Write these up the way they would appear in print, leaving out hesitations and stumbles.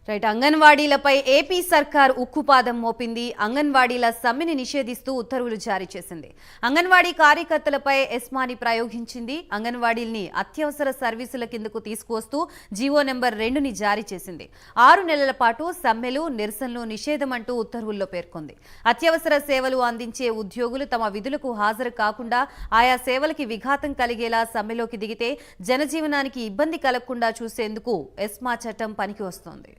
Right. అంగన్వాడీలపై AP సర్కార్ ఉక్కుపాదం మోపింది. అంగన్వాడీల సమ్మెని నిషేధిస్తూ ఉత్తర్వులు జారీ చేసింది. అంగన్వాడీ కార్యకర్తలపై ఎస్మాని ప్రయోగించింది. అంగన్వాడీల్ని అత్యవసర సర్వీసుల కిందకు తీసుకువస్తూ జీవో నెంబర్ 2ని జారీ చేసింది. 6 నెలల పాటు సమ్మెలు, నిరసనలు నిషేధమంటూ ఉత్తర్వుల్లో పేర్కొంది. అత్యవసర సేవలు అందించే ఉద్యోగులు తమ విధులకు హాజరు కాకుండా ఆయా సేవలకి విఘాతం కలిగేలా సమ్మెలోకి దిగితే జనజీవనానికి ఇబ్బంది కలగకుండా చూసేందుకు ఎస్మా చట్టం పనికి వస్తోంది.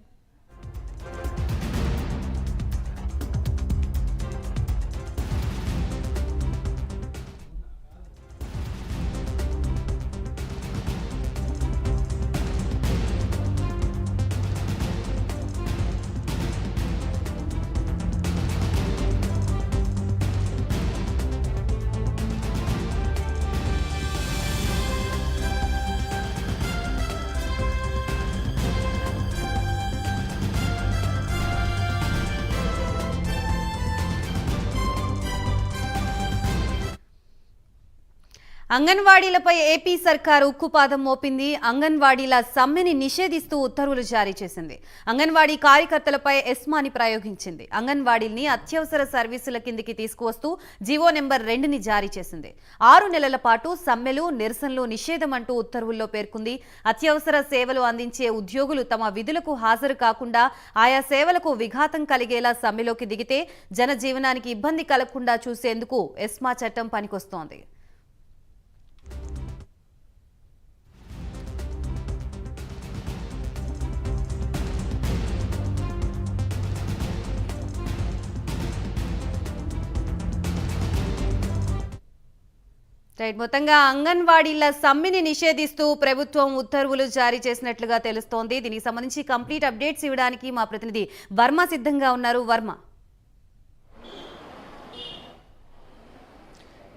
అంగన్వాడీలపై ఏపీ సర్కార్ ఉక్కుపాదం మోపింది. అంగన్వాడీల సమ్మెని నిషేధిస్తూ ఉత్తర్వులు జారీ చేసింది. అంగన్వాడీ కార్యకర్తలపై ఎస్మాని ప్రయోగించింది. అంగన్వాడీల్ని అత్యవసర సర్వీసుల కిందికి తీసుకువస్తూ జీవో నెంబర్ 2ని జారీ చేసింది. 6 నెలల పాటు సమ్మెలు, నిరసనలు నిషేధమంటూ ఉత్తర్వుల్లో పేర్కొంది. అత్యవసర సేవలు అందించే ఉద్యోగులు తమ విధులకు హాజరు కాకుండా ఆయా సేవలకు విఘాతం కలిగేలా సమ్మెలోకి దిగితే జనజీవనానికి ఇబ్బంది కలగకుండా చూసేందుకు ఎస్మా చట్టం పనికొస్తోంది. మొత్తంగా అంగన్వాడీల సమ్మెని నిషేధిస్తూ ప్రభుత్వం ఉత్తర్వులు జారీ చేసినట్లుగా తెలుస్తోంది. దీనికి సంబంధించి కంప్లీట్ అప్డేట్స్ ఇవ్వడానికి మా ప్రతినిధి వర్మ సిద్ధంగా ఉన్నారు. వర్మ.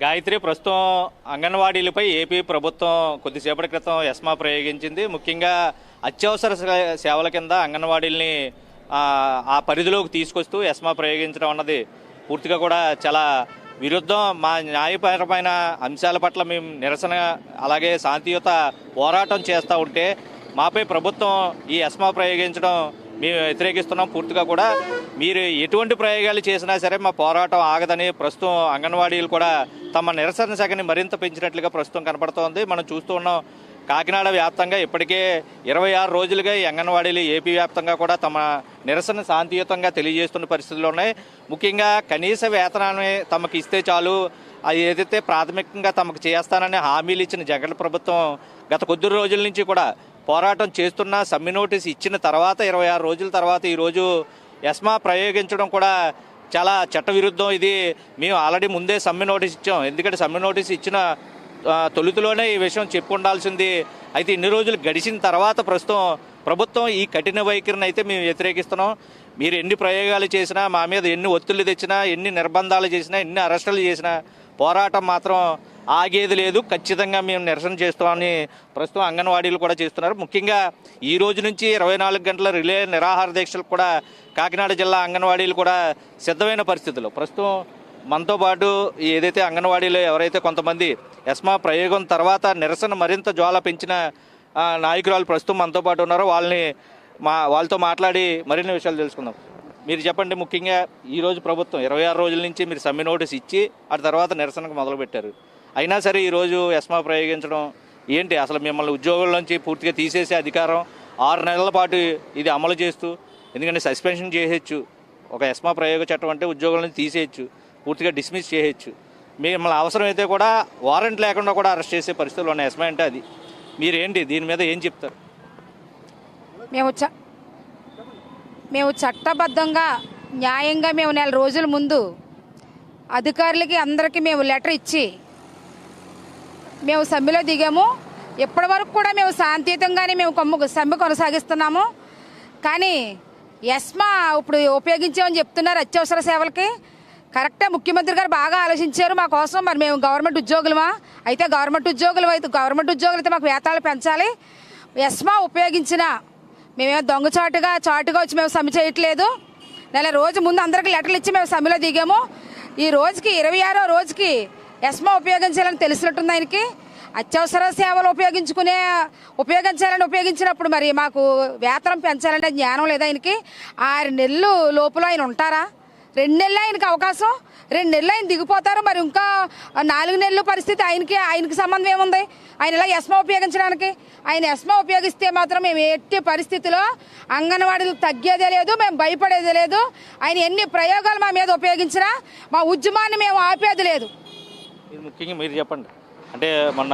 గాయత్రి, ప్రస్తుతం అంగన్వాడీలపై ఏపీ ప్రభుత్వం కొద్దిసేపటి క్రితం ఎస్మా ప్రయోగించింది. ముఖ్యంగా అత్యవసర సేవల కింద అంగన్వాడీల్ని ఆ పరిధిలోకి తీసుకొస్తూ ఎస్మా ప్రయోగించడం అన్నది పూర్తిగా కూడా చాలా విరుద్ధం. మా న్యాయపరమైన అంశాల పట్ల మేము నిరసన అలాగే శాంతియుత పోరాటం చేస్తూ ఉంటే మాపై ప్రభుత్వం ఈ ఎస్మా ప్రయోగించడం మేము వ్యతిరేకిస్తున్నాం. పూర్తిగా కూడా మీరు ఎటువంటి ప్రయోగాలు చేసినా సరే మా పోరాటం ఆగదని ప్రస్తుతం అంగన్వాడీలు కూడా తమ నిరసన శాఖని మరింత పెంచినట్లుగా ప్రస్తుతం కనపడుతోంది. మనం చూస్తూ ఉన్నాం, కాకినాడ వ్యాప్తంగా ఇప్పటికే 26 రోజులుగా ఈ అంగన్వాడీలు ఏపీ వ్యాప్తంగా కూడా తమ నిరసన శాంతియుతంగా తెలియజేస్తున్న పరిస్థితులు ఉన్నాయి. ముఖ్యంగా కనీస వేతనాన్ని తమకు ఇస్తే చాలు, అది ఏదైతే ప్రాథమికంగా తమకు చేస్తానని హామీలు ఇచ్చిన జగన్ ప్రభుత్వం గత కొద్ది రోజుల నుంచి కూడా పోరాటం చేస్తున్న సమ్మె నోటీస్ ఇచ్చిన తర్వాత 26 రోజుల తర్వాత ఈరోజు ఎస్మా ప్రయోగించడం కూడా చాలా చట్టవిరుద్ధం. ఇది మేము ఆల్రెడీ ముందే సమ్మె నోటీస్ ఇచ్చాం. ఎందుకంటే సమ్మె నోటీస్ ఇచ్చిన తొలుతులోనే ఈ విషయం చెప్పుకుండాల్సింది. అయితే ఇన్ని రోజులు గడిచిన తర్వాత ప్రస్తుతం ప్రభుత్వం ఈ కఠిన వైఖరిని అయితే మేము వ్యతిరేకిస్తున్నాం. మీరు ఎన్ని ప్రయోగాలు చేసినా, మా మీద ఎన్ని ఒత్తిళ్లు తెచ్చినా, ఎన్ని నిర్బంధాలు చేసినా, ఎన్ని అరెస్టులు చేసినా పోరాటం మాత్రం ఆగేది లేదు. ఖచ్చితంగా మేము నిరసన చేస్తామని ప్రస్తుతం అంగన్వాడీలు కూడా చేస్తున్నారు. ముఖ్యంగా ఈ రోజు నుంచి 24 గంటల రిలే నిరాహార దీక్షలకు కూడా కాకినాడ జిల్లా అంగన్వాడీలు కూడా సిద్ధమైన పరిస్థితుల్లో ప్రస్తుతం మనతో పాటు ఏదైతే అంగన్వాడీలో ఎవరైతే కొంతమంది ఎస్మా ప్రయోగం తర్వాత నిరసన మరింత జ్వాల పెంచిన నాయకురాలు ప్రస్తుతం మనతో పాటు ఉన్నారో వాళ్ళతో మాట్లాడి మరిన్ని విషయాలు తెలుసుకుందాం. మీరు చెప్పండి, ముఖ్యంగా ఈరోజు ప్రభుత్వం 26 రోజుల నుంచి మీరు సమ్మె నోటీస్ ఇచ్చి ఆ తర్వాత నిరసనకు మొదలుపెట్టారు. అయినా సరే ఈరోజు ఎస్మా ప్రయోగించడం ఏంటి? అసలు మిమ్మల్ని ఉద్యోగుల నుంచి పూర్తిగా తీసేసే అధికారం 6 నెలల పాటు ఇది అమలు చేస్తూ, ఎందుకంటే సస్పెన్షన్ చేయొచ్చు, ఒక ఎస్మా ప్రయోగ చట్టం అంటే ఉద్యోగుల నుంచి తీసేయచ్చు, పూర్తిగా డిస్మిస్ చేయొచ్చు. మిమ్మల్ని అవసరమైతే కూడా వారెంట్ లేకుండా కూడా అరెస్ట్ చేసే పరిస్థితులు ఉన్నాయి. ఎస్మా అంటే అది మీరేంటి, దీని మీద ఏం చెప్తారు? మేము చట్టబద్ధంగా న్యాయంగా మేము నెల రోజుల ముందు అధికారులకి అందరికీ మేము లెటర్ ఇచ్చి మేము సమ్మెలో దిగాము. ఇప్పటి వరకు కూడా మేము శాంతియుతంగానే మేము సమ్మె కొనసాగిస్తున్నాము. కానీ ఎస్మా ఇప్పుడు ఉపయోగించామని చెప్తున్నారు అత్యవసర సేవలకి. కరెక్టే, ముఖ్యమంత్రి గారు బాగా ఆలోచించారు మా కోసం. మరి మేము గవర్నమెంట్ ఉద్యోగులమా? అయితే గవర్నమెంట్ ఉద్యోగులు అయితే మాకు వేతనాలు పెంచాలి. ఎస్మా ఉపయోగించిన మేమేమో చాటుగా వచ్చి మేము సమ్మె చేయట్లేదు. నెల రోజు ముందు అందరికీ లెటర్లు ఇచ్చి మేము సమ్మెలో దిగాము. ఈ రోజుకి 26వ రోజుకి ఎస్మా ఉపయోగించాలని తెలిసినట్టుంది ఆయనకి. అత్యవసర సేవలు ఉపయోగించాలని ఉపయోగించినప్పుడు మరి మాకు వేతనం పెంచాలంటే జ్ఞానం లేదా ఆయనకి? 6 నెలలు లోపల ఆయన ఉంటారా? 2 నెలలు ఆయనకి అవకాశం, 2 నెలలు ఆయన దిగిపోతారు. మరి ఇంకా 4 నెలల పరిస్థితి ఆయనకి సంబంధం ఏముంది? ఆయన ఇలా ఎస్మా ఉపయోగించడానికి? ఆయన ఎస్మా ఉపయోగిస్తే మాత్రం మేము ఎట్టి పరిస్థితిలో అంగన్వాడీలు తగ్గేదే లేదు, మేము భయపడేదే లేదు. ఆయన ఎన్ని ప్రయోగాలు మా మీద ఉపయోగించినా మా ఉద్యమాన్ని మేము ఆపేది లేదు. ముఖ్యంగా మీరు చెప్పండి, అంటే మొన్న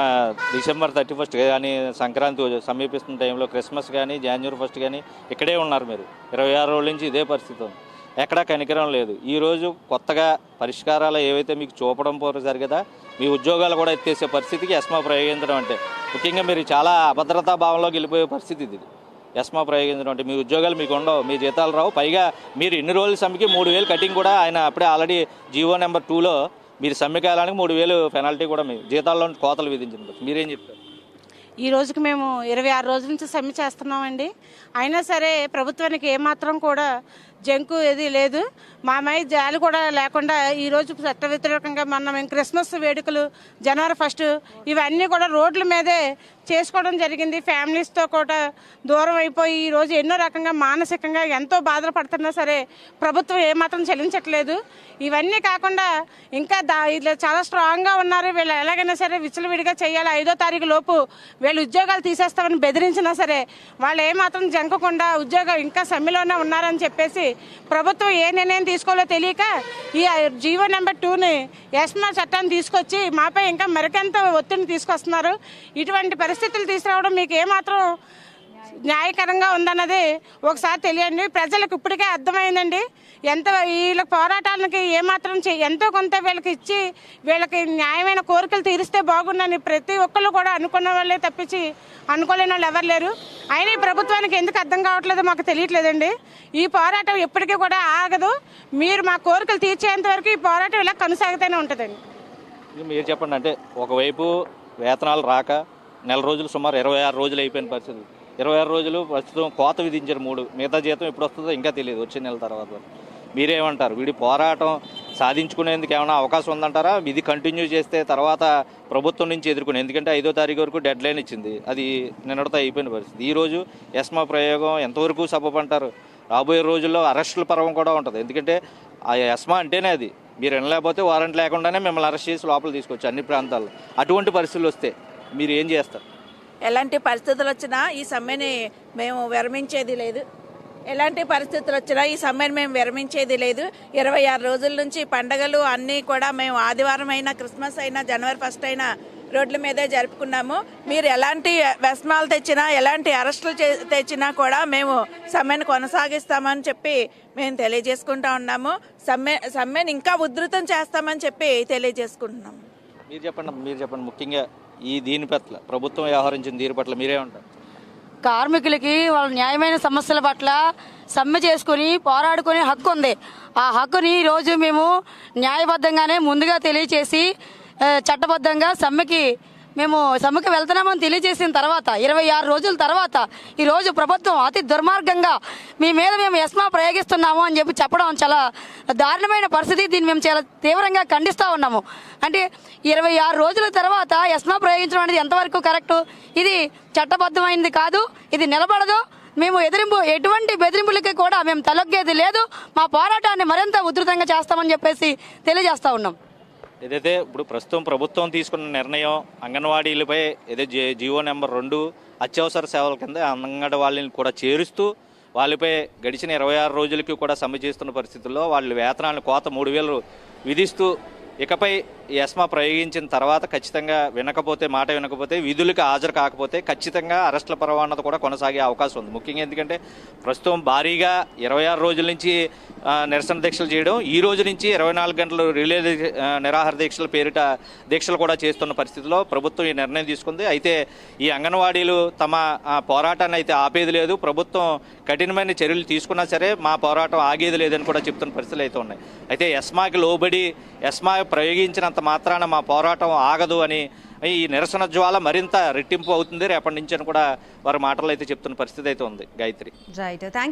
డిసెంబర్ 31 కానీ సంక్రాంతి సమీపిస్తున్న టైంలో క్రిస్మస్ కానీ జనవరి 1 కానీ ఇక్కడే ఉన్నారు మీరు. 26 రోజుల నుంచి ఇదే పరిస్థితి ఉంది, ఎక్కడా కనికరం లేదు. ఈరోజు కొత్తగా పరిష్కారాలు ఏవైతే మీకు చూపడం జరిగేదా మీ ఉద్యోగాలు కూడా ఎత్తేసే పరిస్థితికి ఎస్మా ప్రయోగించడం అంటే ముఖ్యంగా మీరు చాలా అభద్రతా భావంలోకి వెళ్ళిపోయే పరిస్థితి ఇది. ఎస్మా ప్రయోగించడం అంటే మీ ఉద్యోగాలు మీకు ఉండవు, మీ జీతాలు రావు. పైగా మీరు ఇన్ని రోజుల సమ్మెకి 3,000 కటింగ్ కూడా ఆయన అప్పుడే ఆల్రెడీ జీవో నెంబర్ 2లో మీరు సమ్మె కాలానికి 3,000 పెనాల్టీ కూడా మీ జీతాల్లో కోతలు విధించింది. మీరేం చెప్తారు? ఈ రోజుకి మేము 26 రోజుల నుంచి సమ్మె చేస్తున్నామండి. అయినా సరే ప్రభుత్వానికి ఏమాత్రం కూడా జంకు ఏది లేదు, మా మై జాలి కూడా లేకుండా ఈరోజు చట్ట వ్యతిరేకంగా మేము క్రిస్మస్ వేడుకలు జనవరి 1 ఇవన్నీ కూడా రోడ్ల మీదే చేసుకోవడం జరిగింది. ఫ్యామిలీస్తో కూడా దూరం అయిపోయి ఈరోజు ఎన్నో రకంగా మానసికంగా ఎంతో బాధలు పడుతున్నా సరే ప్రభుత్వం ఏమాత్రం చెల్లించట్లేదు. ఇవన్నీ కాకుండా ఇంకా ఇలా చాలా స్ట్రాంగ్గా ఉన్నారు. వీళ్ళు ఎలాగైనా సరే విచ్చలవిడిగా చేయాలి, 5వ తారీఖు లోపు వీళ్ళు ఉద్యోగాలు తీసేస్తామని బెదిరించినా సరే వాళ్ళు ఏమాత్రం జంకకుండా ఉద్యోగం ఇంకా సమ్మెలోనే ఉన్నారని చెప్పేసి ప్రభుత్వం ఏ నిర్ణయం తీసుకోవాలో తెలియక ఈ జీవో నెంబర్ 2ని ఎస్మా చట్టాన్ని తీసుకొచ్చి మాపై ఇంకా మరికంత ఒత్తిడిని తీసుకొస్తున్నారు. ఇటువంటి పరిస్థితులు తీసుకురావడం మీకు ఏమాత్రం న్యాయకరంగా ఉందన్నది ఒకసారి తెలియండి. ప్రజలకు ఇప్పటికే అర్థమైందండి వీళ్ళ పోరాటానికి ఏమాత్రం ఎంతో కొంత వీళ్ళకి ఇచ్చి వీళ్ళకి న్యాయమైన కోరికలు తీరిస్తే బాగుందని ప్రతి ఒక్కళ్ళు కూడా అనుకున్న వాళ్ళే తప్పించి అనుకోలేని వాళ్ళు ఎవరు లేరు. అయినా ఈ ప్రభుత్వానికి ఎందుకు అర్థం కావట్లేదో మాకు తెలియట్లేదండి. ఈ పోరాటం ఎప్పటికీ కూడా ఆగదు. మీరు మా కోరికలు తీర్చేంత వరకు ఈ పోరాటం ఇలా కొనసాగుతూనే ఉంటుందండి. మీరు చెప్పండి, అంటే ఒకవైపు వేతనాలు రాక నెల రోజులు సుమారు 26 రోజులు అయిపోయిన పరిస్థితి. 26 రోజులు ప్రస్తుతం కోత విధించారు 3, మిగతా జీతం ఎప్పుడు వస్తుందో ఇంకా తెలియదు, వచ్చే నెల తర్వాత. మీరేమంటారు? వీడి పోరాటం సాధించుకునేందుకు ఏమైనా అవకాశం ఉందంటారా? ఇది కంటిన్యూ చేస్తే తర్వాత ప్రభుత్వం నుంచి ఎదుర్కొనే, ఎందుకంటే 5వ తారీఖు వరకు డెడ్ లైన్ ఇచ్చింది, అది నిన్నటితో అయిపోయిన పరిస్థితి. ఈరోజు ఎస్మా ప్రయోగం ఎంతవరకు సబబంటారు? రాబోయే రోజుల్లో అరెస్టుల పర్వం కూడా ఉంటుంది, ఎందుకంటే ఆ ఎస్మా అంటేనే అది. మీరు వినలేకపోతే వారెంట్ లేకుండానే మిమ్మల్ని అరెస్ట్ చేసి లోపల తీసుకొచ్చు అన్ని ప్రాంతాల్లో. అటువంటి పరిస్థితులు వస్తే మీరు ఏం చేస్తారు? ఎలాంటి పరిస్థితులు వచ్చినా ఈ సమ్మెని మేము విరమించేది లేదు. ఎలాంటి పరిస్థితులు వచ్చినా ఈ సమ్మెను మేము విరమించేది లేదు. 26 రోజుల నుంచి పండగలు అన్నీ కూడా మేము ఆదివారం అయినా క్రిస్మస్ అయినా జనవరి 1 అయినా రోడ్ల మీదే జరుపుకున్నాము. మీరు ఎలాంటి వ్యసనాలు తెచ్చినా ఎలాంటి అరెస్టులు తెచ్చినా కూడా మేము సమ్మెను కొనసాగిస్తామని చెప్పి మేము తెలియజేసుకుంటా ఉన్నాము. సమ్మెను ఇంకా ఉధృతం చేస్తామని చెప్పి తెలియజేసుకుంటున్నాము. మీరు చెప్పండి ముఖ్యంగా దీని పట్ల ప్రభుత్వం వ్యవహరించిన దీని పట్ల మీరేమంటారు? కార్మికులకి వాళ్ళ న్యాయమైన సమస్యల పట్ల సమ్మె చేసుకుని పోరాడుకునే హక్కు ఉంది. ఆ హక్కుని ఈరోజు మేము న్యాయబద్ధంగానే ముందుగా తెలియచేసి చట్టబద్ధంగా సమ్మెకి వెళ్తున్నామని తెలియజేసిన తర్వాత 26 రోజుల తర్వాత ఈరోజు ప్రభుత్వం అతి దుర్మార్గంగా మేము ఎస్మా ప్రయోగిస్తున్నాము అని చెప్పడం చాలా దారుణమైన పరిస్థితి. దీన్ని మేము చాలా తీవ్రంగా ఖండిస్తూ ఉన్నాము. అంటే 26 రోజుల తర్వాత ఎస్మా ప్రయోగించడం అనేది ఎంతవరకు కరెక్టు? ఇది చట్టబద్ధమైనది కాదు, ఇది నిలబడదు. మేము ఎటువంటి బెదిరింపులకి కూడా మేము తలొగ్గేది లేదు. మా పోరాటాన్ని మరింత ఉధృతంగా చేస్తామని చెప్పేసి తెలియజేస్తా ఉన్నాం. ఏదైతే ఇప్పుడు ప్రస్తుతం ప్రభుత్వం తీసుకున్న నిర్ణయం అంగన్వాడీలపై ఏదైతే జీవో నెంబర్ 2 అత్యవసర సేవల కింద అంగన్వాడీలను కూడా చేరుస్తూ వాళ్ళపై గడిచిన 26 రోజులకి కూడా సమ్మె చేస్తున్న పరిస్థితుల్లో వాళ్ళ వేతనాలను కోత 3,000 విధిస్తూ ఇకపై ఎస్మా ప్రయోగించిన తర్వాత ఖచ్చితంగా మాట వినకపోతే విధులకు హాజరు కాకపోతే ఖచ్చితంగా అరెస్టుల పరవానత కూడా కొనసాగే అవకాశం ఉంది. ముఖ్యంగా ఎందుకంటే ప్రస్తుతం భారీగా 26 రోజుల నుంచి నిరసన దీక్షలు చేయడం, ఈ రోజు నుంచి 24 గంటలు రిలే నిరాహార దీక్షల పేరిట దీక్షలు కూడా చేస్తున్న పరిస్థితిలో ప్రభుత్వం ఈ నిర్ణయం తీసుకుంది. అయితే ఈ అంగన్వాడీలు తమ పోరాటాన్ని అయితే ఆపేది లేదు, ప్రభుత్వం కఠినమైన చర్యలు తీసుకున్నా సరే మా పోరాటం ఆగేది లేదని కూడా చెప్తున్న పరిస్థితులు అయితే ఉన్నాయి. అయితే ఎస్మాకి లోబడి ఎస్మా ప్రయోగించినంత మాత్రాన మా పోరాటం ఆగదు అని ఈ నిరసన జ్వాల మరింత రెట్టింపు అవుతుంది రేపటి నుంచి అని కూడా వారి మాటలు అయితే చెప్తున్న పరిస్థితి అయితే ఉంది. గాయత్రి. Right, thank you.